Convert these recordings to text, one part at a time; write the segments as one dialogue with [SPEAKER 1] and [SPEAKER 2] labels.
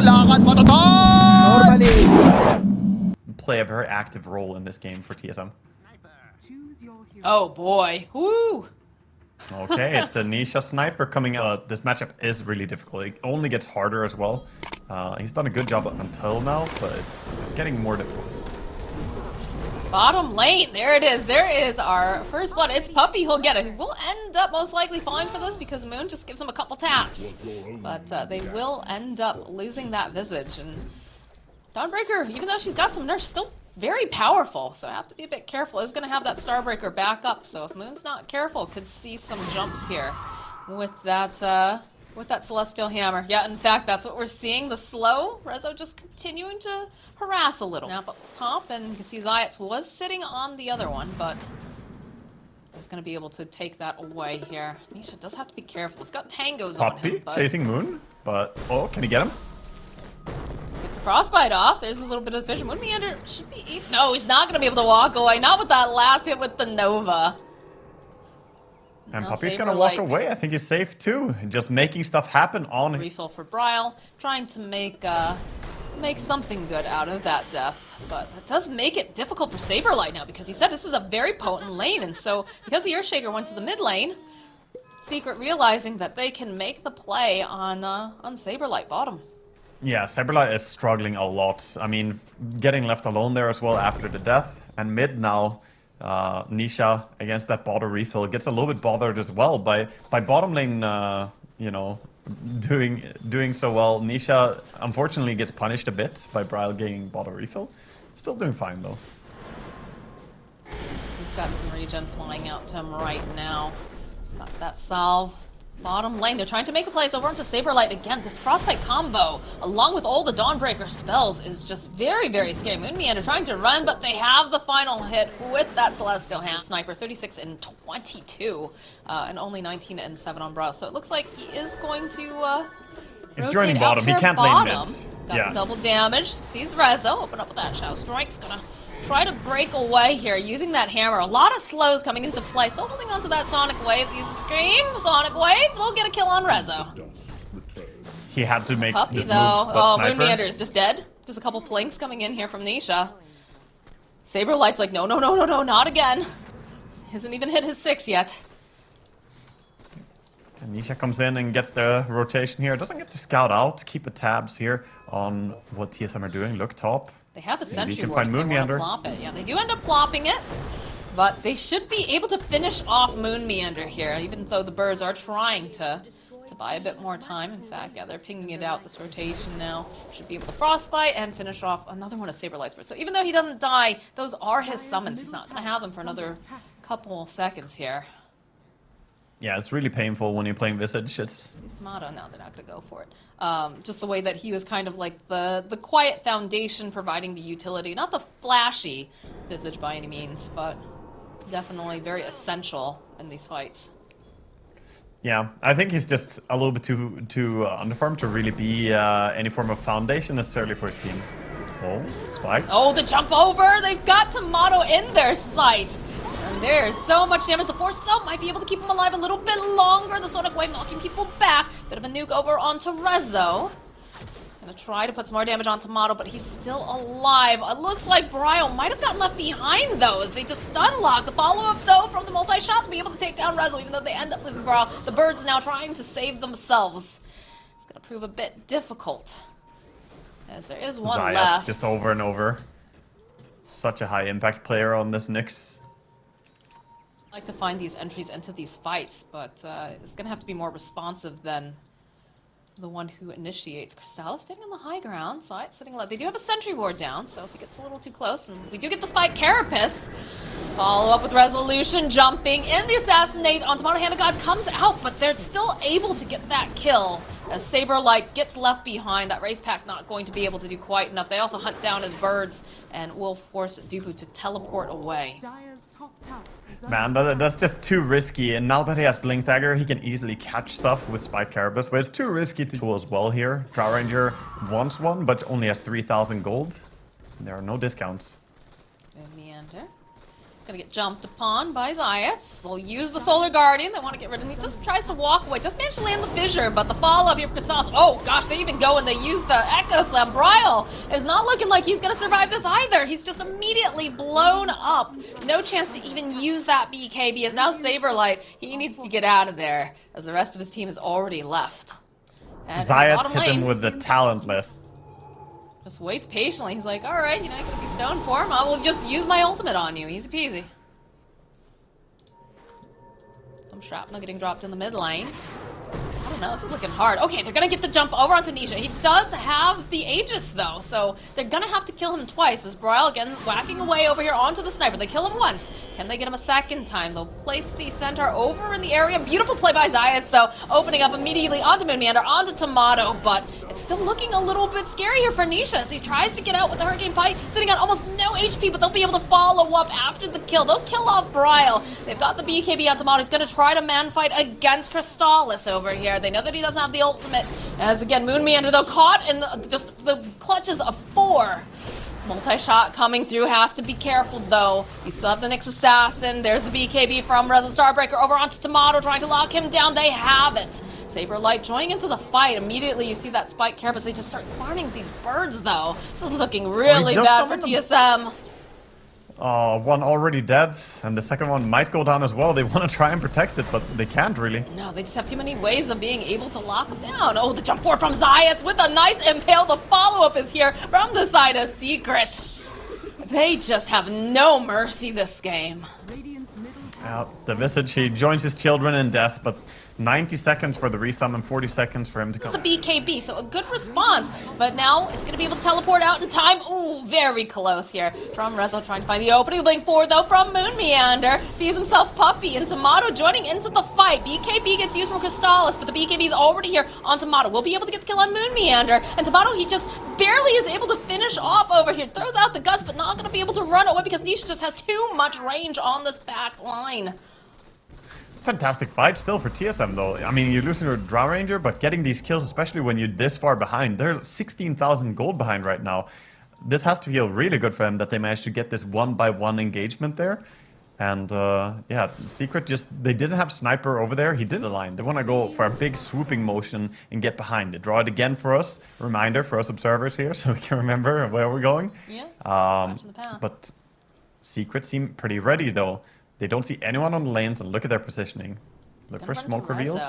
[SPEAKER 1] lakad matatak!
[SPEAKER 2] Normally.
[SPEAKER 3] Play a very active role in this game for TSM.
[SPEAKER 4] Oh boy. Woo!
[SPEAKER 3] Okay, it's the Nisha sniper coming out. This matchup is really difficult. It only gets harder as well. He's done a good job until now, but it's getting more difficult.
[SPEAKER 4] Bottom lane, there it is. There is our first blood. It's Puppy who'll get it. He will end up most likely falling for this because Moon just gives him a couple taps. But they will end up losing that Visage. And Dawnbreaker, even though she's got some nerfs, still very powerful. So I have to be a bit careful. Is going to have that Starbreaker back up. So if Moon's not careful, could see some jumps here with that Celestial Hammer. Yeah, in fact, that's what we're seeing. The slow Rezo just continuing to harass a little. Now up top, and you can see Zayats was sitting on the other one, but he's going to be able to take that away here. Nisha does have to be careful. He's got tangos on him.
[SPEAKER 3] Poppy chasing Moon, but oh, can he get him?
[SPEAKER 4] Gets the frostbite off. There's a little bit of vision. Moon Meander should be eaten. No, he's not going to be able to walk away. Not with that last hit with the Nova.
[SPEAKER 3] And
[SPEAKER 4] Now
[SPEAKER 3] Poppy's
[SPEAKER 4] Saber
[SPEAKER 3] gonna walk
[SPEAKER 4] Light.
[SPEAKER 3] away. I think he's safe too. Just making stuff happen on.
[SPEAKER 4] Refill for Bryle, trying to make something good out of that death. But it does make it difficult for Saberlight now because he said this is a very potent lane, and so because the Earthshaker went to the mid lane, Secret realizing that they can make the play on Saberlight bottom.
[SPEAKER 3] Yeah, Cyberlight is struggling a lot. I mean, getting left alone there as well after the death. And mid now, Nisha against that bottom refill gets a little bit bothered as well by bottom lane, you know, doing so well. Nisha unfortunately gets punished a bit by Bryle getting bottom refill. Still doing fine though.
[SPEAKER 4] He's got some regen flying out to him right now. He's got that salve. Bottom lane, they're trying to make a place over onto Saberlight again. This Frostbite combo, along with all the Dawnbreaker spells, is just very, very scary. Moon Meander trying to run, but they have the final hit with that Celestial Hand. Sniper, 36 and 22, and only 19 and 7 on Bryle. So it looks like he is going to
[SPEAKER 3] He's joining bottom. He can't lane mid.
[SPEAKER 4] He's got the double damage. Sees Rezo. Open up with that Shadow Strike's gonna try to break away here using that hammer. A lot of slows coming into play. Still holding onto that Sonic Wave. Uses Scream. Sonic Wave. They'll get a kill on Rezo.
[SPEAKER 3] He had to make
[SPEAKER 4] Puppy
[SPEAKER 3] this
[SPEAKER 4] though.
[SPEAKER 3] move. But
[SPEAKER 4] Oh,
[SPEAKER 3] Sniper,
[SPEAKER 4] Moon Meander is just dead. Just a couple plinks coming in here from Nisha. Saberlight's like, no, no, no, no, no, not again. Hasn't even hit his 6 yet.
[SPEAKER 3] And Nisha comes in and gets the rotation here. Doesn't get to scout out. Keep the tabs here on what TSM are doing. Look top.
[SPEAKER 4] They have a sentry
[SPEAKER 3] can
[SPEAKER 4] ward
[SPEAKER 3] find
[SPEAKER 4] if they
[SPEAKER 3] Moon
[SPEAKER 4] want to
[SPEAKER 3] Meander.
[SPEAKER 4] plop it. Yeah, they do end up plopping it. But they should be able to finish off Moon Meander here, even though the birds are trying to buy a bit more time. In fact, yeah, they're pinging it out, this rotation now. Should be able to Frostbite and finish off another one of Saberlight's birds. So even though he doesn't die, those are his summons. He's not going to have them for another couple seconds here.
[SPEAKER 3] Yeah, it's really painful when you're playing Visage. It's
[SPEAKER 4] He's Tomato, now they're not going to go for it. Just the way that he was kind of like the quiet foundation providing the utility. Not the flashy Visage by any means, but definitely very essential in these fights.
[SPEAKER 3] yeah, I think he's just a little bit too underfarmed to really be any form of foundation necessarily for his team. Oh, spikes.
[SPEAKER 4] Oh, the jump over! They've got Tomato in their sights! And there's so much damage. The Force, though, might be able to keep him alive a little bit longer. The Sonic Wave knocking people back. Bit of a nuke over onto Rezo. Gonna try to put some more damage on Tomato, but he's still alive. It looks like Bryle might have gotten left behind, though, as they just stun lock. The follow-up, though, from the multi-shot to be able to take down Rezo, even though they end up losing Bryle. The birds now trying to save themselves. It's gonna prove a bit difficult, as there is one
[SPEAKER 3] Zayats
[SPEAKER 4] left.
[SPEAKER 3] just over and over. Such a high impact player on this Nyx.
[SPEAKER 4] I like to find these entries into these fights, but it's gonna have to be more responsive than the one who initiates. Crystallis staying on the high ground, side sitting low. They do have a sentry ward down, so if he gets a little too close, and we do get the spike. Carapace follow up with resolution, jumping in the assassinate on Tomato. Hand of God comes out, but they're still able to get that kill as Saberlight gets left behind. That Wraith Pack not going to be able to do quite enough. They also hunt down his birds and will force Dooku to teleport away.
[SPEAKER 3] Man, that's just too risky. And now that he has Blink Dagger, he can easily catch stuff with Spike Carapace, but it's too risky to pull as well here. Drow Ranger wants one, but only has 3,000 gold. There are no discounts.
[SPEAKER 4] Meander Gonna get jumped upon by Zayas. They'll use the Solar Guardian. They want to get rid of him. He just tries to walk away. Just managed to land the fissure, but the follow-up here for Casals. Oh gosh, they even go and they use the Echo Slam. Bryle is not looking like he's gonna survive this either. He's just immediately blown up. No chance to even use that BKB. As now Saberlight, he needs to get out of there, as the rest of his team is already left. And
[SPEAKER 3] Zayas hit him with the talentless.
[SPEAKER 4] Just waits patiently. He's like, alright, you know, I could be stoned for him. I will just use my ultimate on you. Easy peasy. Some shrapnel getting dropped in the mid lane. I don't know, this is looking hard. Okay, they're gonna get the jump over onto Nisha. He does have the Aegis though, so they're gonna have to kill him twice as Bryle again whacking away over here onto the sniper. They kill him once. Can they get him a second time? They'll place the centaur over in the area. Beautiful play by Zayas though, opening up immediately onto Moon Meander, onto Tomato, but it's still looking a little bit scary here for Nisha as he tries to get out with the Hurricane Pike, sitting on almost no HP, but they'll be able to follow up after the kill. They'll kill off Bryle. They've got the BKB on Tomato. He's gonna try to man fight against Crystallis over here. They know that he doesn't have the ultimate. As again, Moon Meander though caught in just the clutches of 4. Multi-shot coming through, has to be careful though. You still have the Nyx Assassin. There's the BKB from Rezo Starbreaker over onto Tomato, trying to lock him down. They have it. Saberlight joining into the fight. Immediately you see that Spike Carapace. They just start farming these birds though. This is looking really bad for TSM.
[SPEAKER 3] One already dead, and the second one might go down as well. They want to try and protect it, but they can't really.
[SPEAKER 4] No, they just have too many ways of being able to lock him down. Oh, the jump forward from Zayas with a nice impale. The follow-up is here from the side of Secret. They just have no mercy this game.
[SPEAKER 3] The Visage, he joins his children in death, but 90 seconds for the resummon, 40 seconds for him to come.
[SPEAKER 4] The BKB, so a good response, but now it's going to be able to teleport out in time. Ooh, very close here from Rezo trying to find the opening. Blink forward though from Moon Meander. Sees himself Puppy and Tomato joining into the fight. BKB gets used from Crystallis, but the BKB is already here on Tomato. We'll be able to get the kill on Moon Meander, and Tomato, he just barely is able to finish off over here. Throws out the gust, but not going to be able to run away because Nisha just has too much range on this back line.
[SPEAKER 3] Fantastic fight still for TSM though. I mean, you're losing your Drow Ranger, but getting these kills, especially when you're this far behind. They're 16,000 gold behind right now. This has to feel really good for them that they managed to get this 1-by-1 engagement there. And yeah, Secret just, they didn't have Sniper over there. He did a line. They want to go for a big swooping motion and get behind it. Draw it again for us. Reminder for us observers here so we can remember where we're going.
[SPEAKER 4] Yeah,
[SPEAKER 3] but Secret seem pretty ready though. They don't see anyone on the lanes, and look at their positioning. Look for smoke reveals.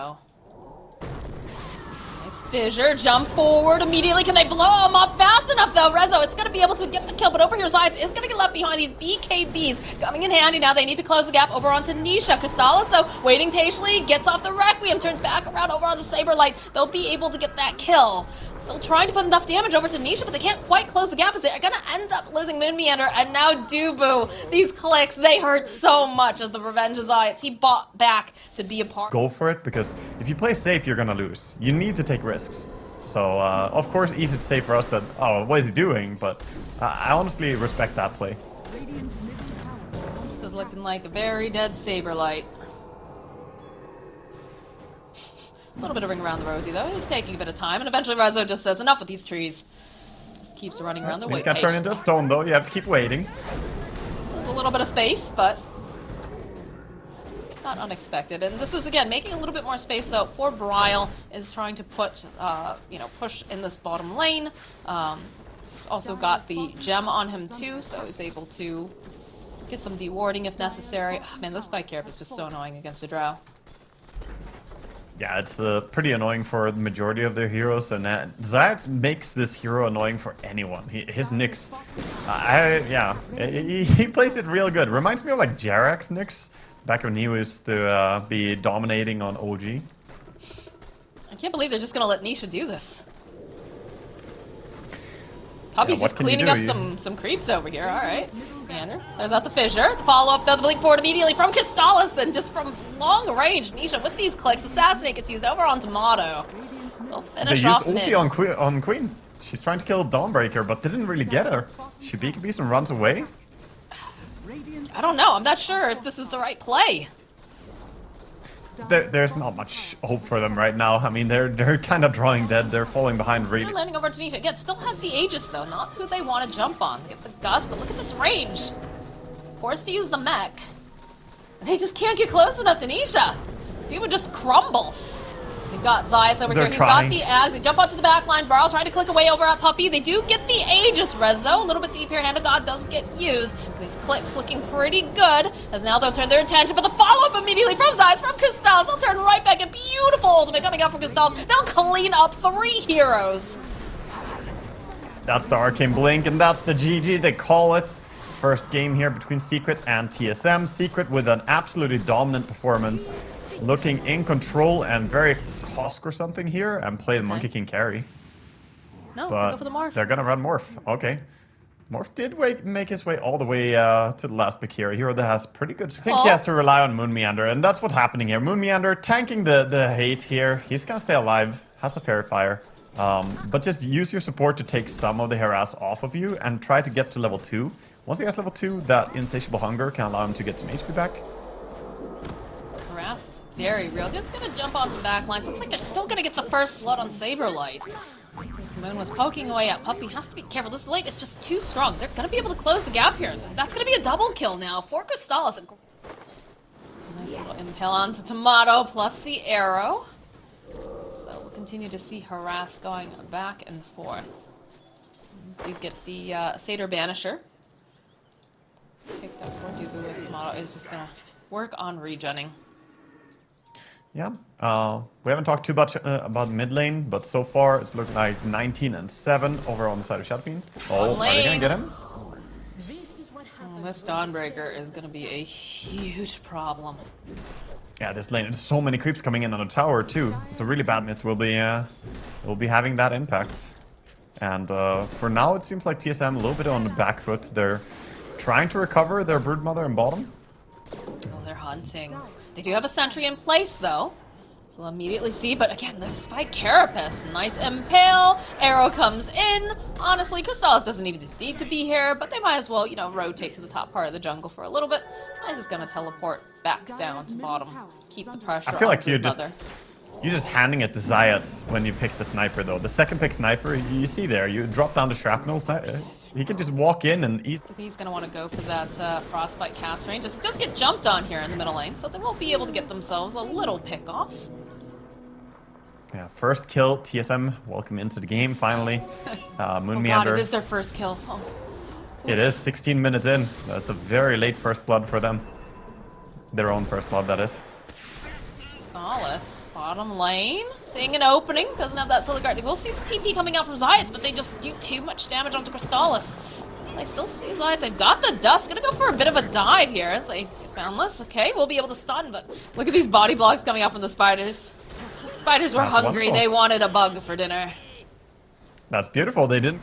[SPEAKER 4] Nice fissure, jump forward immediately. Can they blow him up fast enough though? Rezo, it's going to be able to get the kill, but over here Zayas is going to get left behind. These BKBs coming in handy now. They need to close the gap over onto Nisha. Crystallis though, waiting patiently, gets off the Requiem, turns back around over onto Saberlight. They'll be able to get that kill. Still trying to put enough damage over to Nisha, but they can't quite close the gap as they're gonna end up losing Moon Meander, and now Dubu. These clicks, they hurt so much as the Revenge is Zayas. He bought back to be a part.
[SPEAKER 3] Go for it, because if you play safe, you're gonna lose. You need to take risks. So, of course, easy to say for us that, oh, what is he doing? But I honestly respect that play.
[SPEAKER 4] This is looking like a very dead Saberlight. A little bit of ring around the rosy though. He's taking a bit of time, and eventually Rezo just says, enough with these trees. Just keeps running around the way.
[SPEAKER 3] He's gonna turn into a stone though. You have to keep waiting.
[SPEAKER 4] There's a little bit of space, but not unexpected. And this is again making a little bit more space though for Bryle, is trying to put, you know, push in this bottom lane. He's also got the gem on him too, so he's able to get some dewarding if necessary. Oh, man, this Spike Carapace is just so annoying against a Drow.
[SPEAKER 3] Yeah, it's pretty annoying for the majority of their heroes, and Zayas makes this hero annoying for anyone. His Nyx, yeah, he plays it real good. Reminds me of like Jarak's Nyx, back when he used to be dominating on OG.
[SPEAKER 4] I can't believe they're just gonna let Nisha do this. Puppy's
[SPEAKER 3] Yeah,
[SPEAKER 4] just cleaning up some creeps over here. All right, Meander. There's out the fissure. The follow-up though, the blink forward immediately from Crystallis, and just from long range, Nisha with these clicks, Assassinate gets used over on Tomato. They'll finish off mid.
[SPEAKER 3] They used ulti on Queen. She's trying to kill Dawnbreaker, but didn't really get her. She BKBs and runs away.
[SPEAKER 4] I don't know. I'm not sure if this is the right play.
[SPEAKER 3] There's not much hope for them right now. I mean, they're kind of drawing dead. They're falling behind really.
[SPEAKER 4] They're landing over to Nisha. Again, still has the Aegis though, not who they want to jump on. Get the gust, but look at this range. Forced to use the mech. They just can't get close enough to Nisha. Dubu just crumbles. They've got Zayas over here. He's got the Ags. They jump onto the back line. Barl trying to click away over at Puppey. They do get the Aegis res though. A little bit deep here. Hand of God does get used. These clicks looking pretty good. As now they'll turn their attention. But the follow-up immediately from Zayas, from Crystals. They'll turn right back. A beautiful ultimate coming out from Crystals. They'll clean up 3 heroes.
[SPEAKER 3] That's the Arcane Blink, and that's the GG. They call it. First game here between Secret and TSM. Secret with an absolutely dominant performance. Looking in control and very Kosk or something here, and play the Monkey King carry.
[SPEAKER 4] No,
[SPEAKER 3] But
[SPEAKER 4] go for the Morph.
[SPEAKER 3] they're gonna run Morph. Okay. Morph did make his way all the way to the last pick here. A hero that has pretty good... I think he has to rely on Moon Meander, and that's what's happening here. Moon Meander tanking the hate here. He's gonna stay alive. Has a Fairy Fire. But just use your support to take some of the harass off of you and try to get to level 2. Once he has level 2, that insatiable hunger can allow him to get some HP back.
[SPEAKER 4] Harass is very real. Just gonna jump onto the back lines. Looks like they're still gonna get the first blood on Saberlight. This Moon was poking away at Puppey. Has to be careful. This late is just too strong. They're gonna be able to close the gap here. That's gonna be a double kill now for Crystals. Nice little impale onto Tomato plus the arrow. So we'll continue to see harass going back and forth. We get the Satyr Banisher. Picked up for Dubu as Tomato is just gonna work on regenning.
[SPEAKER 3] Yeah, we haven't talked too much about mid lane, but so far it's looked like 19 and 7 over on the side of Shadowfiend. Oh, are they gonna get him?
[SPEAKER 4] This Dawnbreaker is gonna be a huge problem.
[SPEAKER 3] Yeah, this lane, there's so many creeps coming in on the tower too. It's a really bad mid will be having that impact. And for now, it seems like TSM a little bit on the back foot. They're trying to recover their Broodmother in bottom.
[SPEAKER 4] Oh, they're hunting. They do have a sentry in place, though. So they'll immediately see, but again, this Spike Carapace. Nice impale. Arrow comes in. Honestly, Crystals doesn't even need to be here, but they might as well, you know, rotate to the top part of the jungle for a little bit. I'm just gonna teleport back down to bottom. Keep the pressure on
[SPEAKER 3] I feel like you're
[SPEAKER 4] Broodmother.
[SPEAKER 3] just handing it to Zayats when you pick the sniper, though. The second pick sniper, you see there, you drop down the shrapnel. He can just walk in and easily.
[SPEAKER 4] He's going to want to go for that Frostbite cast range. Just does get jumped on here in the middle lane, so they won't be able to get themselves a little pick off.
[SPEAKER 3] Yeah, first kill, TSM, welcome into the game, finally. Moon
[SPEAKER 4] Oh
[SPEAKER 3] Meander.
[SPEAKER 4] god, it is their first kill. Oh.
[SPEAKER 3] It is, 16 minutes in. That's a very late first blood for them. Their own first blood, that is.
[SPEAKER 4] Solace, bottom lane, seeing an opening, doesn't have that Solar Guard. We'll see the TP coming out from Zayats, but they just do too much damage onto Crystals. They still see Zayats, they've got the dust, gonna go for a bit of a dive here as they get boundless. Okay, we'll be able to stun, but look at these body blocks coming out from the spiders. Spiders were hungry,
[SPEAKER 3] wonderful.
[SPEAKER 4] They wanted a bug for dinner.
[SPEAKER 3] That's beautiful, they didn't.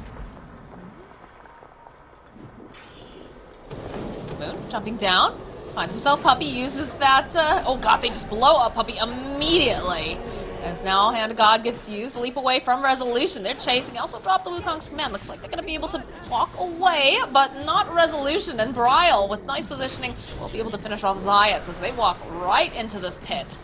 [SPEAKER 4] Moon jumping down. Finds himself Puppey, uses that, oh god, they just blow up Puppey immediately. As now Hand of God gets used, leap away from Resolution. They're chasing, also drop the Wukong's command. Looks like they're gonna be able to walk away, but not Resolution. And Bryle, with nice positioning, will be able to finish off Zayats as they walk right into this pit.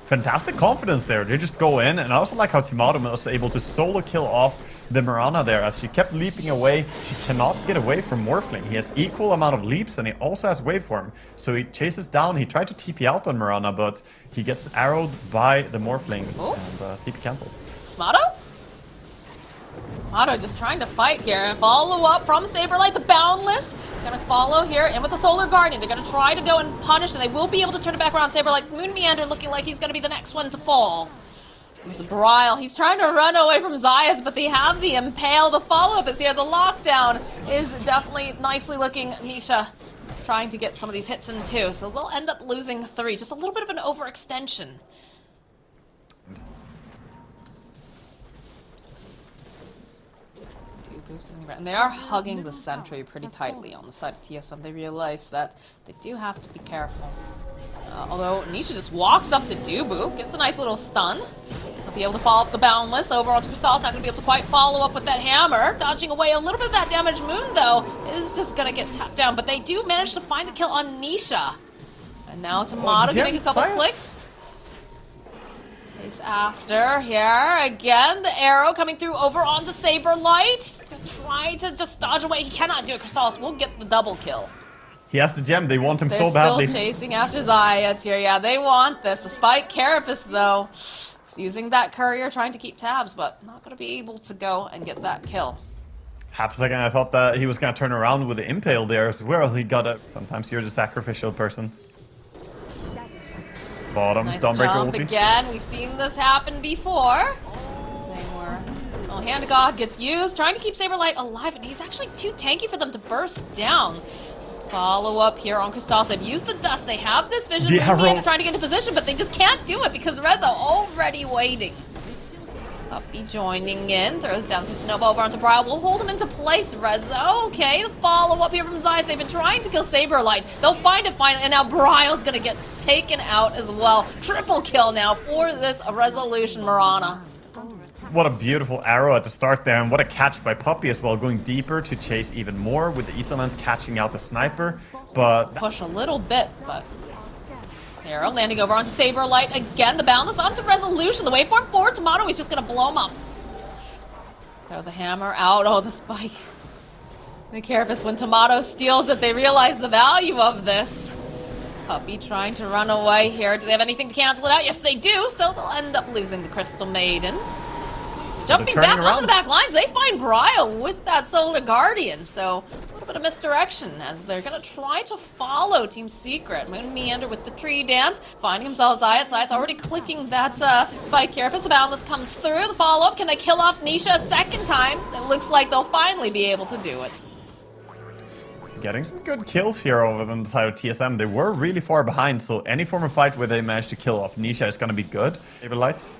[SPEAKER 3] Fantastic confidence there. They just go in, and I also like how Tomato was able to solo kill off the Mirana there as she kept leaping away. She cannot get away from Morphling. He has equal amount of leaps, and he also has waveform. So he chases down. He tried to TP out on Mirana, but he gets arrowed by the Morphling, and TP cancelled.
[SPEAKER 4] Tomato? Tomato just trying to fight here and follow up from Saberlight, the Boundless. Gonna follow here in with the Solar Guardian. They're gonna try to go and punish, and they will be able to turn it back around. Saberlight, Moon Meander looking like he's gonna be the next one to fall. There's Bryle. He's trying to run away from Zayas, but they have the impale. The follow-up is here. The lockdown is definitely nicely looking. Nisha trying to get some of these hits in too, so they'll end up losing 3. Just a little bit of an overextension. And they are hugging the sentry pretty tightly on the side of TSM. They realize that they do have to be careful. Although Nisha just walks up to Dubu, gets a nice little stun. They'll be able to follow up the Boundless. Over onto Crystals, not going to be able to quite follow up with that hammer. Dodging away a little bit of that damage. Moon, though, is just going to get tapped down. But they do manage to find the kill on Nisha. And now Tomato can make a couple clicks. Chase after here. Again, the arrow coming through over onto Saberlight. He's going to try to just dodge away. He cannot do it. Crystals will get the double kill.
[SPEAKER 3] He has the gem. They want him
[SPEAKER 4] They're
[SPEAKER 3] so badly.
[SPEAKER 4] still chasing after Zayats here. Yeah, they want this. The Spike Carapace, though, is using that courier, trying to keep tabs, but not going to be able to go and get that kill.
[SPEAKER 3] Half a second, I thought that he was going to turn around with the impale there as well. He got it. Sometimes you're the sacrificial person. Bottom,
[SPEAKER 4] Nice
[SPEAKER 3] Dawnbreaker
[SPEAKER 4] jump
[SPEAKER 3] ulti.
[SPEAKER 4] again. We've seen this happen before. Oh, Hand of God gets used, trying to keep Saberlight alive, and he's actually too tanky for them to burst down. Follow up here on Crystallis. They've used the dust. They have this vision.
[SPEAKER 3] The arrow.
[SPEAKER 4] Trying to get into position, but they just can't do it because Rezo already waiting. Puppy joining in, throws down the snowball over onto Brile. We'll hold him into place, Rezo. Okay, the follow-up here from Zayas. They've been trying to kill Saberlight. They'll find it finally, and now Brile's gonna get taken out as well. Triple kill now for this Resolution Mirana.
[SPEAKER 3] What a beautiful arrow at the start there, and what a catch by Puppy as well, going deeper to chase even more with the Ether Lens catching out the sniper, but...
[SPEAKER 4] Push a little bit, but... Arrow landing over onto Saberlight again. The Boundless onto Resolution. The waveform forward. Tomato is just going to blow him up. Throw the hammer out. Oh, the spike. The Carapace, when Tomato steals it, they realize the value of this. Puppy trying to run away here. Do they have anything to cancel it out? Yes, they do. So they'll end up losing the Crystal Maiden. Jumping back onto the back lines, they find Brile with that Solar Guardian. So a little bit of misdirection as they're going to try to follow Team Secret. Moon Meander with the tree dance, finding himself Zayat. Zayat's already clicking that Spike Carapace. The Boundless comes through. The follow-up, can they kill off Nisha a second time? It looks like they'll finally be able to do it.
[SPEAKER 3] Getting some good kills here over on the side of TSM. They were really far behind, so any form of fight where they manage to kill off Nisha is going to be good. Saberlights.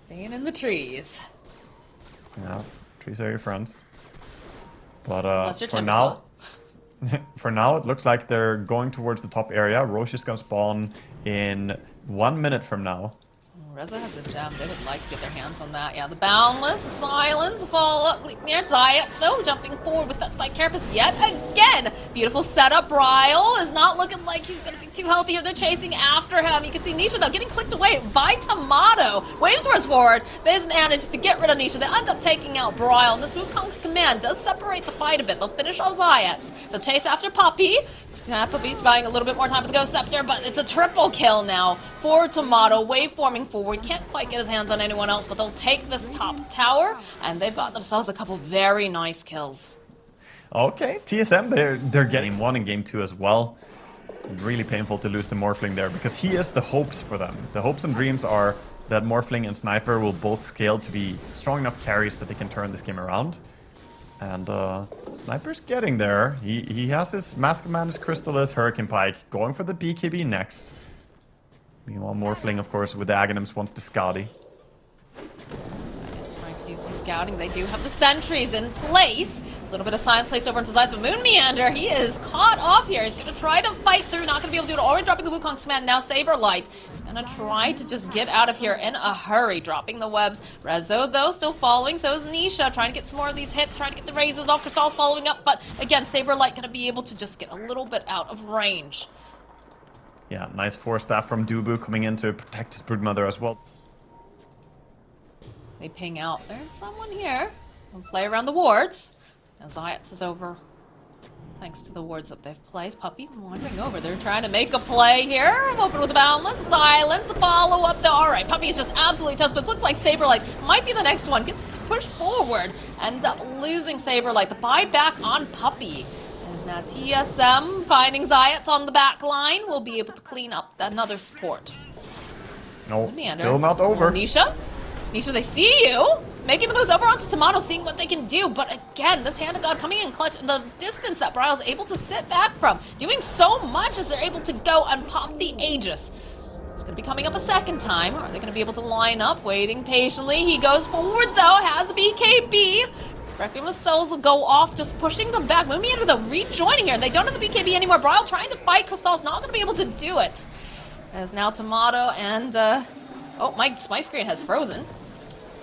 [SPEAKER 4] Staying in the trees.
[SPEAKER 3] Yeah, trees are your friends. But
[SPEAKER 4] Unless you're
[SPEAKER 3] for now, it looks like they're going towards the top area. Roche is going to spawn in 1 minute from now.
[SPEAKER 4] Rezo has the gem. They would like to get their hands on that. Yeah, the Boundless, the Silence, the follow-up near Zayats, though, jumping forward with that Spike Carapace yet again. Beautiful setup. Brile is not looking like he's going to be too healthy here. They're chasing after him. You can see Nisha, though, getting clicked away by Tomato. Waves rush forward. They've managed to get rid of Nisha. They end up taking out Brile, and this Wukong's command does separate the fight a bit. They'll finish off Zayats. They'll chase after Puppy. Puppy buying a little bit more time for the Ghost Scepter, but it's a triple kill now for Tomato. Waveforming forward. Can't quite get his hands on anyone else, but they'll take this top tower, and they've got themselves a couple very nice kills.
[SPEAKER 3] Okay, TSM, they're getting one in game 2 as well. Really painful to lose the Morphling there, because he is the hopes for them. The hopes and dreams are that Morphling and Sniper will both scale to be strong enough carries that they can turn this game around. And Sniper's getting there. He has his Mask of Madness, Crystallis, Hurricane Pike, going for the BKB next. Meanwhile, Morphling, of course, with the Aghanims wants the Scotty.
[SPEAKER 4] It's trying to do some scouting. They do have the sentries in place. A little bit of science placed over into Zayats, but Moon Meander, he is caught off here. He's going to try to fight through, not going to be able to do it. Already dropping the Wukong's command, now Saberlight. He's going to try to just get out of here in a hurry, dropping the webs. Rezo, though, still following. So is Nisha, trying to get some more of these hits, trying to get the raises off. Crystal's following up, but again, Saberlight going to be able to just get a little bit out of range.
[SPEAKER 3] Yeah, nice Force Staff from Dubu coming in to protect his Broodmother as well.
[SPEAKER 4] They ping out. There's someone here. They'll play around the wards. Now Zayats is over. Thanks to the wards that they've placed. Puppy wandering over. They're trying to make a play here. Open with the Boundless. Silence. Follow up though. Alright, Puppy's just absolutely toast, but it looks like Saberlight might be the next one. Gets pushed forward. End up losing Saberlight. The buyback on Puppy. Is now TSM finding Zayats on the back line. We'll be able to clean up another support.
[SPEAKER 3] No, still not over.
[SPEAKER 4] Nisha? Nisha, they see you! Making the moves over onto Tomato, seeing what they can do. But again, this Hand of God coming in clutch in the distance that Brile's able to sit back from. Doing so much as they're able to go and pop the Aegis. It's going to be coming up a second time. Are they going to be able to line up? Waiting patiently. He goes forward, though. Has the BKB. Requiem of Souls will go off, just pushing them back. Moon Meander, though, rejoining here. They don't have the BKB anymore. Brile trying to fight. Crystal's not going to be able to do it. As now Tomato and... oh, my screen has frozen.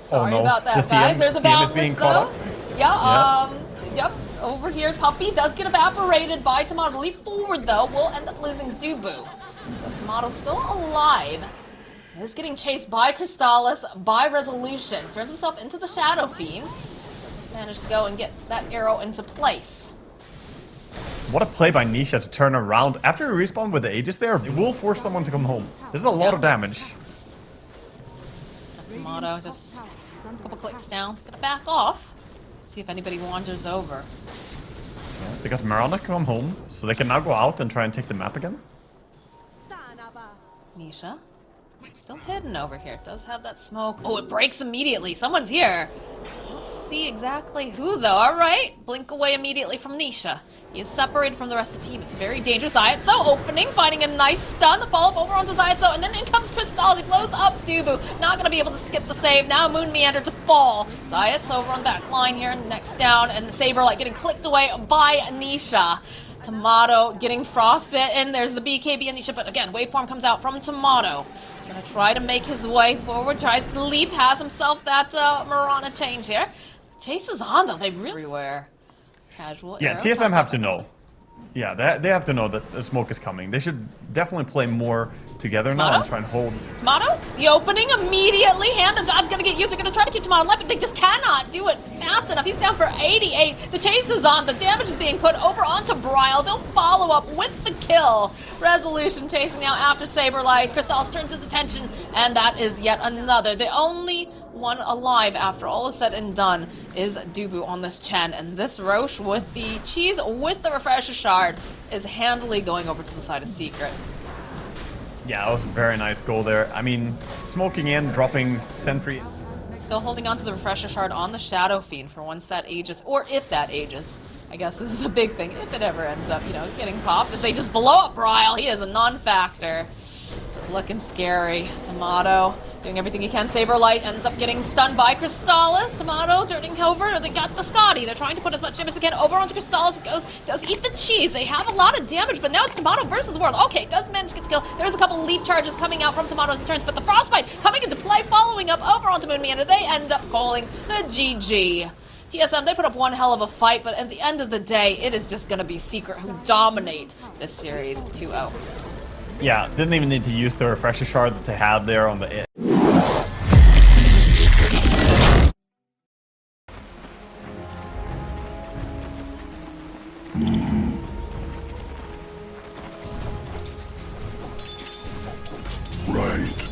[SPEAKER 4] Sorry about that, guys. There's a Boundless,
[SPEAKER 3] being caught up.
[SPEAKER 4] Yeah, yep. Over here, Puppy does get evaporated by Tomato. Leap forward, though. We'll end up losing Dubu. So Tomato's still alive. Is getting chased by Crystallis, by Resolution. Turns himself into the Shadow Fiend. Managed to go and get that arrow into place.
[SPEAKER 3] What a play by Nisha to turn around. After we respawn with the Aegis there, it will force someone to come home. This is a lot of damage.
[SPEAKER 4] Tomato just a couple clicks down. Gonna back off. See if anybody wanders over.
[SPEAKER 3] They got Mirana come home, so they can now go out and try and take the map again.
[SPEAKER 4] Nisha. Still hidden over here. It does have that smoke. Oh, it breaks immediately. Someone's here. Don't see exactly who, though. All right. Blink away immediately from Nisha. He is separated from the rest of the team. It's very dangerous. Zayat, though, opening, finding a nice stun. The follow-up over onto Zayat, though, and then in comes Crystal. He blows up Dubu. Not going to be able to skip the save. Now Moon Meander to fall. Zayat's over on the back line here. Next down, and the Saberlight getting clicked away by Nisha. Tomato getting frostbitten. There's the BKB and Nisha, but again, waveform comes out from Tomato. He's gonna try to make his way forward, tries to leap, has himself that Mirana change here. The chase is on though, they really everywhere. Casual.
[SPEAKER 3] Yeah,
[SPEAKER 4] arrow,
[SPEAKER 3] TSM have to know. Yeah, they have to know that the smoke is coming. They should definitely play more together now and try and hold.
[SPEAKER 4] Tomato, the opening immediately. Hand of God's gonna get used. They're gonna try to keep Tomato alive, but they just cannot do it fast enough. He's down for 88. The chase is on. The damage is being put over onto Bryle. They'll follow up with the kill. Resolution chasing now after Saberlight. Crystallis turns his attention, and that is yet another. The only one alive after all is said and done is Dubu on this Chen, and this Roche with the cheese with the refresher shard is handily going over to the side of Secret.
[SPEAKER 3] Yeah, that was a very nice goal there. I mean, smoking in, dropping sentry.
[SPEAKER 4] Still holding on to the refresher shard on the Shadow Fiend for once that ages, or if that ages, I guess is the big thing. If it ever ends up, you know, getting popped, as they just blow up Bryle. He is a non-factor. So it's looking scary. Tomato doing everything he can. Saberlight ends up getting stunned by Crystallis. Tomato turning over. They got the Scotty. They're trying to put as much damage as they can over onto Crystallis. It goes, does eat the cheese. They have a lot of damage, but now it's Tomato versus the world. Okay, does manage to get the kill. There's a couple leap charges coming out from Tomato as he turns, but the Frostbite coming into play, following up over onto Moon Meander. They end up calling the GG. TSM, they put up one hell of a fight, but at the end of the day, it is just going to be Secret who dominate this series 2-0.
[SPEAKER 3] Yeah, didn't even need to use the refresher shard that they had there on the
[SPEAKER 2] Right.